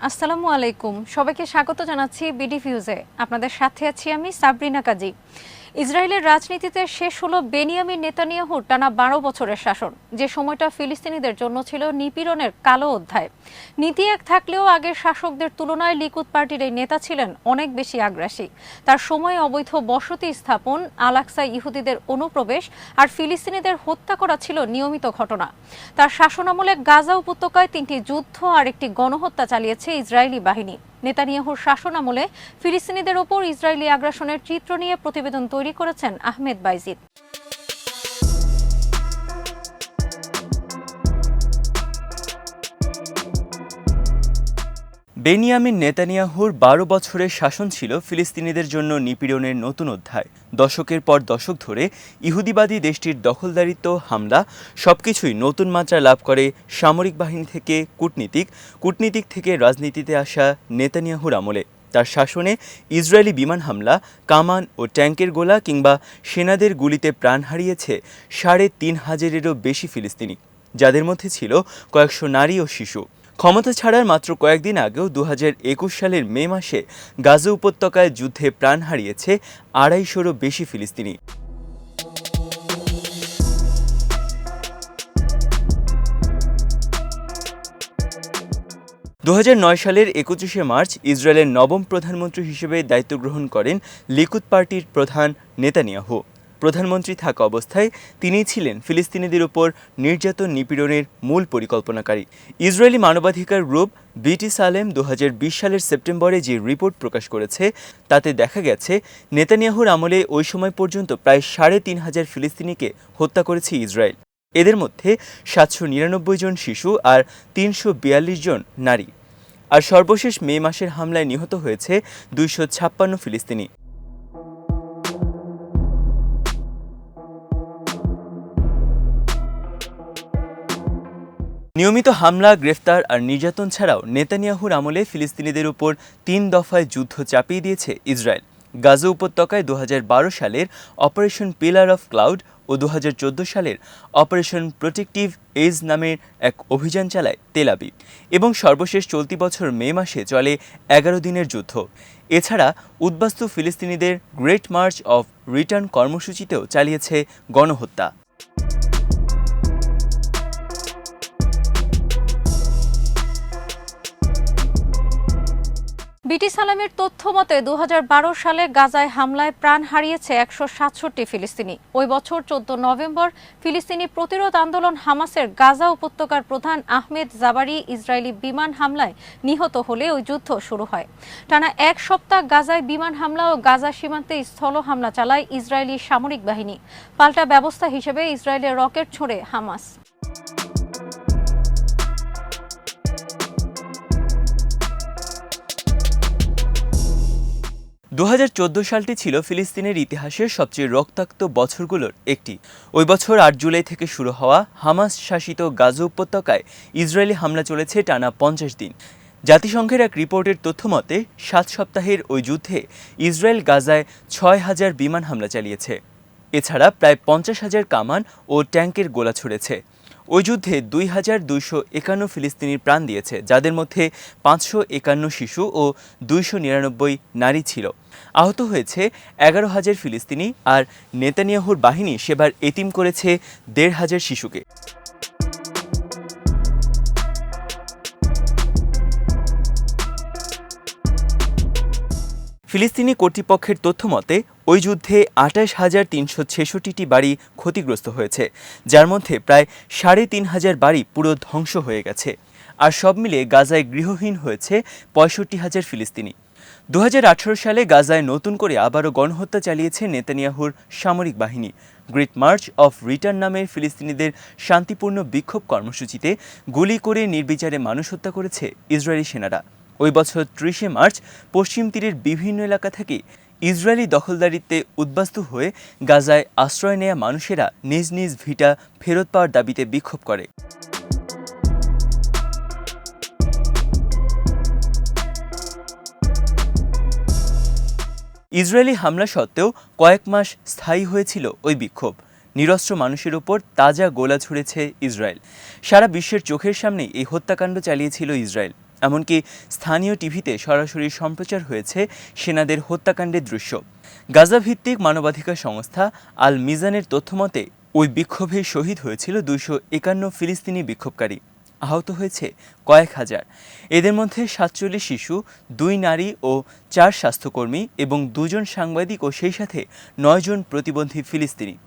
আসসালামু আলাইকুম, সবাইকে স্বাগত জানাচ্ছি বিডি ভিউজে। আপনাদের সাথে আছি আমি সাবরিনা কাজী। ইসরায়েলের রাজনীতিতে শেষ হলো বেনিয়ামিন নেতানিয়াহুর টানা 12 বছরের শাসন, যে সময়টা ফিলিস্তিনিদের জন্য ছিল নিপীড়নের কালো অধ্যায়। নীতি এক থাকলেও আগের শাসকদের তুলনায় লিকুদ পার্টির এই নেতা ছিলেন অনেক বেশি আগ্রাসী। তার সময়ে অবৈধ বসতি স্থাপন, আল-আকসায় ইহুদিদের অনুপ্রবেশ আর ফিলিস্তিনিদের হত্যা করা ছিল নিয়মিত ঘটনা। তার শাসনামলে গাজা উপত্যকায় 3টি যুদ্ধ আর একটি গণহত্যা চালিয়েছে ইসরায়েলি বাহিনী। নেতানিয়াহুর শাসনামলে ফিলিস্তিনিদের ওপর ইসরায়েলি আগ্রাসনের চিত্র নিয়ে প্রতিবেদন তৈরি করেছেন আহমেদ বাইজিদ। বেনিয়ামিন নেতানিয়াহুর 12 বছরের শাসন ছিল ফিলিস্তিনিদের জন্য নিপীড়নের নতুন অধ্যায়। দশকের পর দশক ধরে ইহুদিবাদী দেশটির দখলদারিত্ব, হামলা সবকিছুই নতুন মাত্রা লাভ করে সামরিক বাহিনী থেকে কূটনীতিক থেকে রাজনীতিতে আসা নেতানিয়াহুর আমলে। তার শাসনে ইসরায়েলি বিমান হামলা, কামান ও ট্যাঙ্কের গোলা কিংবা সেনাদের গুলিতে প্রাণ হারিয়েছে 3,500-এরও বেশি ফিলিস্তিনি, যাদের মধ্যে ছিল কয়েকশো নারী ও শিশু। ক্ষমতা ছাড়ার মাত্র কয়েকদিন আগেও 2021 সালের মে মাসে গাজা উপত্যকায় যুদ্ধে প্রাণ হারিয়েছে 250-রও বেশি ফিলিস্তিনি। 2009 সালের 21শে মার্চ ইসরায়েলের নবম প্রধানমন্ত্রী হিসেবে দায়িত্ব গ্রহণ করেন লিকুদ পার্টির প্রধান নেতানিয়াহু। প্রধানমন্ত্রী থাকা অবস্থায় তিনিই ছিলেন ফিলিস্তিনিদের উপর নির্যাতন নিপীড়নের মূল পরিকল্পনাকারী। ইসরায়েলি মানবাধিকার গ্রুপ বিটিসালেম 2020 সালের সেপ্টেম্বরে যে রিপোর্ট প্রকাশ করেছে তাতে দেখা গেছে নেতানিয়াহুর আমলে ওই সময় পর্যন্ত প্রায় 3,500 ফিলিস্তিনিকে হত্যা করেছে ইসরায়েল। এদের মধ্যে 799 জন শিশু আর 342 জন নারী। আর সর্বশেষ মে মাসের হামলায় নিহত হয়েছে 256 ফিলিস্তিনি। নিয়মিত হামলা, গ্রেফতার আর নির্যাতন ছাড়াও নেতানিয়াহুর আমলে ফিলিস্তিনিদের উপর 3 দফায় যুদ্ধ চাপিয়ে দিয়েছে ইসরায়েল। গাজা উপত্যকায় 2012 সালের অপারেশন পিলার অফ ক্লাউড ও 2014 সালের অপারেশন প্রোটেক্টিভ এজ নামের এক অভিযান চালায় তেল আবিব, এবং সর্বশেষ চলতি বছর মে মাসে চলে 11 দিনের যুদ্ধ। এছাড়া উদ্বাস্তু ফিলিস্তিনিদের গ্রেট মার্চ অফ রিটার্ন কর্মসূচিতেও চালিয়েছে গণহত্যা। বিটিসালামের তথ্য মতে 2012 সালে গাজায় হামলায় প্রাণ হারিয়েছে 167 ফিলিস্তিনি। ওই বছর 14 নভেম্বর ফিলিস্তিনি প্রতিরোধ আন্দোলন হামাসের গাজা উপত্যকার প্রধান আহমেদ জাবারি ইসরায়েলি বিমান হামলায় নিহত হলে ওই যুদ্ধ শুরু হয়। টানা এক সপ্তাহ গাজায় বিমান হামলা ও গাজা সীমান্তে স্থল হামলা চালায় ইসরায়েলি সামরিক বাহিনী। পাল্টা ব্যবস্থা হিসেবে ইসরায়েলের রকেট ছোড়ে হামাস। 2014 সালটি ছিল ফিলিস্তিনের ইতিহাসের সবচেয়ে রক্তাক্ত বছরগুলোর একটি। ওই বছর 8 জুলাই থেকে শুরু হওয়া হামাস শাসিত গাজা উপত্যকায় ইসরায়েলি হামলা চলেছে টানা 50 দিন। জাতিসংঘের এক রিপোর্টের তথ্য মতে 7 সপ্তাহের ওই যুদ্ধে ইসরায়েল গাজায় 6,000 বিমান হামলা চালিয়েছে। এছাড়া প্রায় 50,000 কামান ও ট্যাঙ্কের গোলা ছুড়েছে। ওই যুদ্ধে 2,251 ফিলিস্তিনির প্রাণ দিয়েছে, যাদের মধ্যে 551 শিশু ও 299 নারী ছিল। আহত হয়েছে 11,000 ফিলিস্তিনি, আর নেতানিয়াহুর বাহিনী সেবার এতিম করেছে 1,500 শিশুকে। ফিলিস্তিনি কর্তৃপক্ষের তথ্য মতে ওই যুদ্ধে 28,366টি বাড়ি ক্ষতিগ্রস্ত হয়েছে, যার মধ্যে প্রায় 3,500 বাড়ি পুরো ধ্বংস হয়ে গেছে। আর সব মিলে গাজায় গৃহহীন হয়েছে 65,000 ফিলিস্তিনি। 2018 সালে গাজায় নতুন করে আবারও গণহত্যা চালিয়েছে নেতানিয়াহুর সামরিক বাহিনী। গ্রেট মার্চ অফ রিটার্ন নামের ফিলিস্তিনিদের শান্তিপূর্ণ বিক্ষোভ কর্মসূচিতে গুলি করে নির্বিচারে মানুষ হত্যা করেছে ইসরায়েলি সেনারা। ওই বছর 30শে মার্চ পশ্চিম তীরের বিভিন্ন এলাকা থেকে ইসরায়েলি দখলদারিত্বে উদ্বাস্তু হয়ে গাজায় আশ্রয় নেয়া মানুষেরা নিজ নিজ ভিটা ফেরত পাওয়ার দাবিতে বিক্ষোভ করে। ইসরায়েলি হামলা সত্ত্বেও কয়েক মাস স্থায়ী হয়েছিল ওই বিক্ষোভ। নিরস্ত্র মানুষের উপর তাজা গোলা ছুড়েছে ইসরায়েল। সারা বিশ্বের চোখের সামনে এই হত্যাকাণ্ড চালিয়েছিল ইসরায়েল। এমনকি স্থানীয় টিভিতে সরাসরি সম্প্রচার হয়েছে সেনাদের হত্যাকাণ্ডের দৃশ্য। গাজা ভিত্তিক মানবাধিকার সংস্থা আল মিজানের তথ্যমতে ওই বিক্ষোভে শহীদ হয়েছিল 251 ফিলিস্তিনি বিক্ষোভকারী, আহত হয়েছে কয়েক হাজার। এদের মধ্যে 47 শিশু, 2 নারী ও 4 স্বাস্থ্যকর্মী এবং 2 জন সাংবাদিক ও সেই সাথে 9 জন প্রতিবন্ধী ফিলিস্তিনি।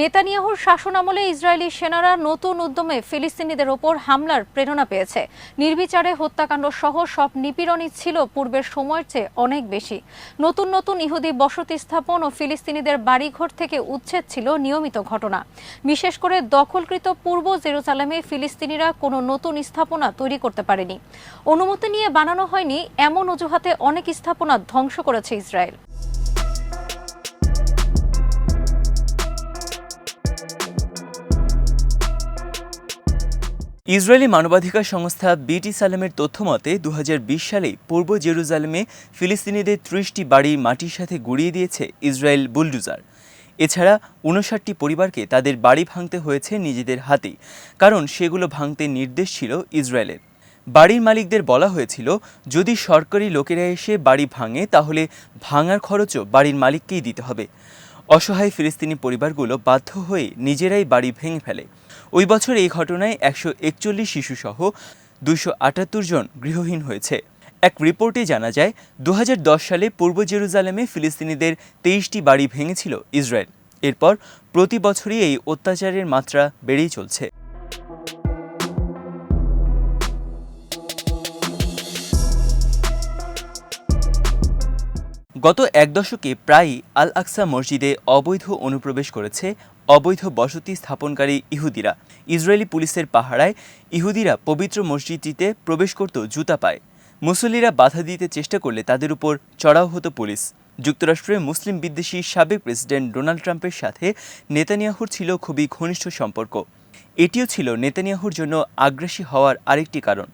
নেতানিয়াহুর শাসনামলে ইসরায়েলি সেনারা নতুন উদ্যমে ফিলিস্তিনিদের ওপর হামলার প্রেরণা পেয়েছে। নির্বিচারে হত্যাকাণ্ড সহ সব নিপীড়নই ছিল পূর্বের সময়ের চেয়ে অনেক বেশি। নতুন নতুন ইহুদি বসতি স্থাপন ও ফিলিস্তিনিদের বাড়িঘর থেকে উচ্ছেদ ছিল নিয়মিত ঘটনা। বিশেষ করে দখলকৃত পূর্ব জেরুজালেমে ফিলিস্তিনিরা কোনো নতুন স্থাপনা তৈরি করতে পারেনি। অনুমতি নিয়ে বানানো হয়নি এমন অজুহাতে অনেক স্থাপনা ধ্বংস করেছে ইসরায়েল। ইসরায়েলি মানবাধিকার সংস্থা বিটি সালেমের তথ্যমতে 2020 সালে পূর্ব জেরুজালেমে ফিলিস্তিনিদের 30টি বাড়ি মাটির সাথে গুঁড়িয়ে দিয়েছে ইসরায়েল বুলডোজার। এছাড়া 59টি পরিবারকে তাদের বাড়ি ভাঙতে হয়েছে নিজেদের হাতেই, কারণ সেগুলো ভাঙতে নির্দেশ ছিল ইসরায়েলের। বাড়ির মালিকদের বলা হয়েছিল, যদি সরকারি লোকেরা এসে বাড়ি ভাঙে তাহলে ভাঙার খরচও বাড়ির মালিককেই দিতে হবে। অসহায় ফিলিস্তিনি পরিবারগুলো বাধ্য হয়ে নিজেরাই বাড়ি ভেঙে ফেলে। ওই বছর এই ঘটনায় 141 শিশুসহ 278 জন গৃহহীন হয়েছে। এক রিপোর্টে জানা যায় 2010 সালে পূর্ব জেরুজালেমে ফিলিস্তিনিদের 23টি বাড়ি ভেঙেছিল ইসরায়েল। এরপর প্রতি বছরই এই অত্যাচারের মাত্রা বেড়েই চলছে। গত এক দশকে প্রায়ই আল আকসা মসজিদে অবৈধ অনুপ্রবেশ করেছে অবৈধ বসতি স্থাপনকারী ইহুদিরা। ইসরায়েলি পুলিশের পাহারায় ইহুদিরা পবিত্র মসজিদটিতে প্রবেশ করত জুতা পায়ে। মুসল্লিরা বাধা দিতে চেষ্টা করলে তাদের উপর চড়াও হতো পুলিশ। যুক্তরাষ্ট্রের মুসলিম বিদ্বেষী সাবেক প্রেসিডেন্ট ডোনাল্ড ট্রাম্পের সাথে নেতানিয়াহুর ছিল খুবই ঘনিষ্ঠ সম্পর্ক। এটিও ছিল নেতানিয়াহুর জন্য আগ্রাসী হওয়ার আরেকটি কারণ।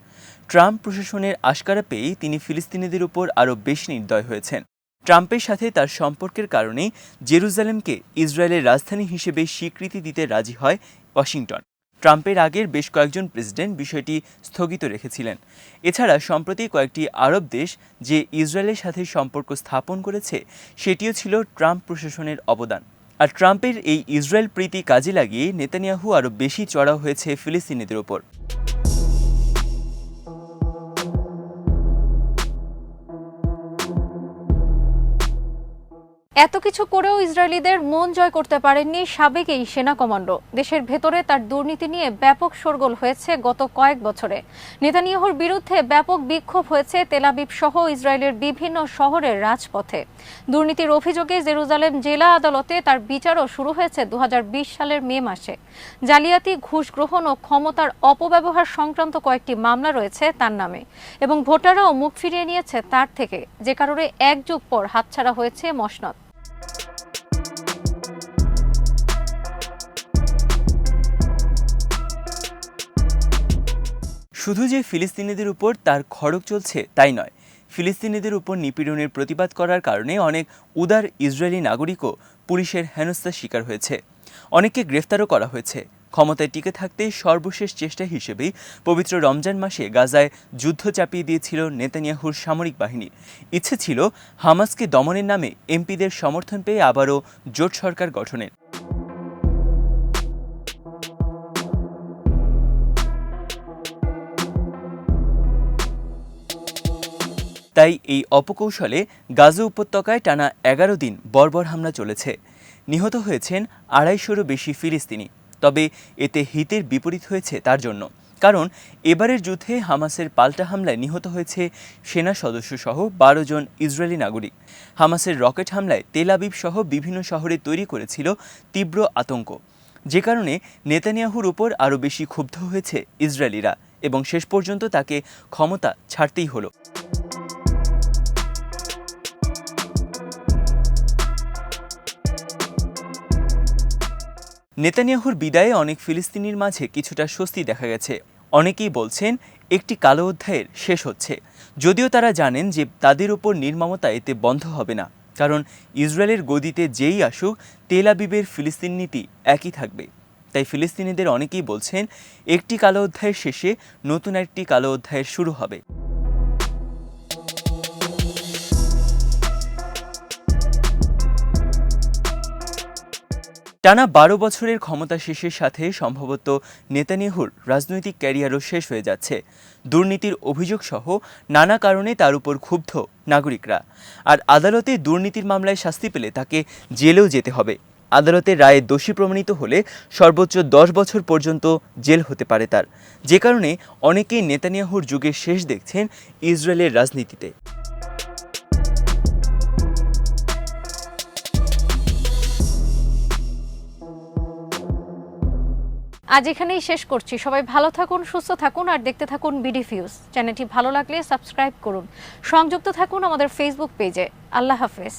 ট্রাম্প প্রশাসনের আশকারা পেয়েই তিনি ফিলিস্তিনিদের উপর আরও বেশি নির্দয় হয়েছেন। ট্রাম্পের সাথে তার সম্পর্কের কারণেই জেরুজালেমকে ইসরায়েলের রাজধানী হিসেবে স্বীকৃতি দিতে রাজি হয় ওয়াশিংটন। ট্রাম্পের আগের বেশ কয়েকজন প্রেসিডেন্ট বিষয়টি স্থগিত রেখেছিলেন। এছাড়া সম্প্রতি কয়েকটি আরব দেশ যে ইসরায়েলের সাথে সম্পর্ক স্থাপন করেছে, সেটিও ছিল ট্রাম্প প্রশাসনের অবদান। আর ট্রাম্পের এই ইসরায়েল প্রীতি কাজে লাগিয়ে নেতানিয়াহু আরও বেশি চড়াও হয়েছে ফিলিস্তিনিদের ওপর। এত কিছু করেও ইসরায়েলিদের মন জয় করতে পারেননি সাবেক এই সেনা কমান্ডো। দেশের ভেতরে তার দুর্নীতি নিয়ে ব্যাপক শোরগোল হয়েছে গত কয়েক বছরে। নেতানিয়াহুর বিরুদ্ধে ব্যাপক বিক্ষোভ হয়েছে তেল আবিব সহ ইসরায়েলের বিভিন্ন শহরের রাজপথে। দুর্নীতির অভিযোগে জেরুজালেম জেলা আদালতে তার বিচারও শুরু হয়েছে 2020 সালের মে মাসে। জালিয়াতি, ঘুষ গ্রহণ ও ক্ষমতার অপব্যবহার সংক্রান্ত কয়েকটি মামলা রয়েছে তার নামে এবং ভোটাররাও মুখ ফিরিয়ে নিয়েছে তার থেকে, যে কারণে এক যুগ পর হাতছাড়া হয়েছে মসনদ। শুধু যে ফিলিস্তিনিদের উপর তার খড়গ চলছে তাই নয়, ফিলিস্তিনিদের উপর নিপীড়নের প্রতিবাদ করার কারণে অনেক উদার ইসরায়েলি নাগরিকও পুলিশের হেনস্থার শিকার হয়েছে। অনেককে গ্রেফতারও করা হয়েছে। ক্ষমতায় টিকে থাকতে সর্বশেষ চেষ্টা হিসেবেই পবিত্র রমজান মাসে গাজায় যুদ্ধ চাপিয়ে দিয়েছিল নেতানিয়াহুর সামরিক বাহিনী। ইচ্ছে ছিল হামাসকে দমনের নামে এমপিদের সমর্থন পেয়ে আবারও জোট সরকার গঠনের। তাই এই অপকৌশলে গাজা উপত্যকায় টানা 11 দিন বর্বর হামলা চলেছে। নিহত হয়েছেন 250-রও বেশি ফিলিস্তিনি। তবে এতে হিতের বিপরীত হয়েছে তার জন্য, কারণ এবারের যুদ্ধে হামাসের পাল্টা হামলায় নিহত হয়েছে সেনা সদস্যসহ 12 জন ইসরায়েলি নাগরিক। হামাসের রকেট হামলায় তেল আবিব সহ বিভিন্ন শহরে তৈরি করেছিল তীব্র আতঙ্ক, যে কারণে নেতানিয়াহুর উপর আরও বেশি ক্ষুব্ধ হয়েছে ইসরায়েলিরা এবং শেষ পর্যন্ত তাকে ক্ষমতা ছাড়তেই হলো। নেতানিয়াহুর বিদায়ে অনেক ফিলিস্তিনির মাঝে কিছুটা স্বস্তি দেখা গেছে। অনেকেই বলছেন একটি কালো অধ্যায়ের শেষ হচ্ছে, যদিও তারা জানেন যে তাদের উপর নির্মমতা এতে বন্ধ হবে না। কারণ ইসরায়েলের গদিতে যেই আসুক তেল আবিবের ফিলিস্তিন নীতি একই থাকবে। তাই ফিলিস্তিনিদের অনেকেই বলছেন একটি কালো অধ্যায়ের শেষে নতুন একটি কালো অধ্যায়ের শুরু হবে। টানা ১২ বছরের ক্ষমতা শেষের সাথে সম্ভবত নেতানিয়াহুর রাজনৈতিক ক্যারিয়ারও শেষ হয়ে যাচ্ছে। দুর্নীতির অভিযোগ সহ নানা কারণে তার উপর ক্ষুব্ধ নাগরিকরা। আর আদালতে দুর্নীতির মামলায় শাস্তি পেলে তাকে জেলেও যেতে হবে। আদালতের রায়ে দোষী প্রমাণিত হলে সর্বোচ্চ ১০ বছর পর্যন্ত জেল হতে পারে তার, যে কারণে অনেকেই নেতানিয়াহুর যুগের শেষ দেখছেন ইসরায়েলের রাজনীতিতে। আজ এখানেই শেষ করছি। সবাই ভালো থাকুন, সুস্থ থাকুন আর দেখতে থাকুন বিডি ফিউজ। চ্যানেলটি ভালো লাগলে সাবস্ক্রাইব করুন। সংযুক্ত থাকুন আমাদের ফেসবুক পেজে। আল্লাহ হাফেজ।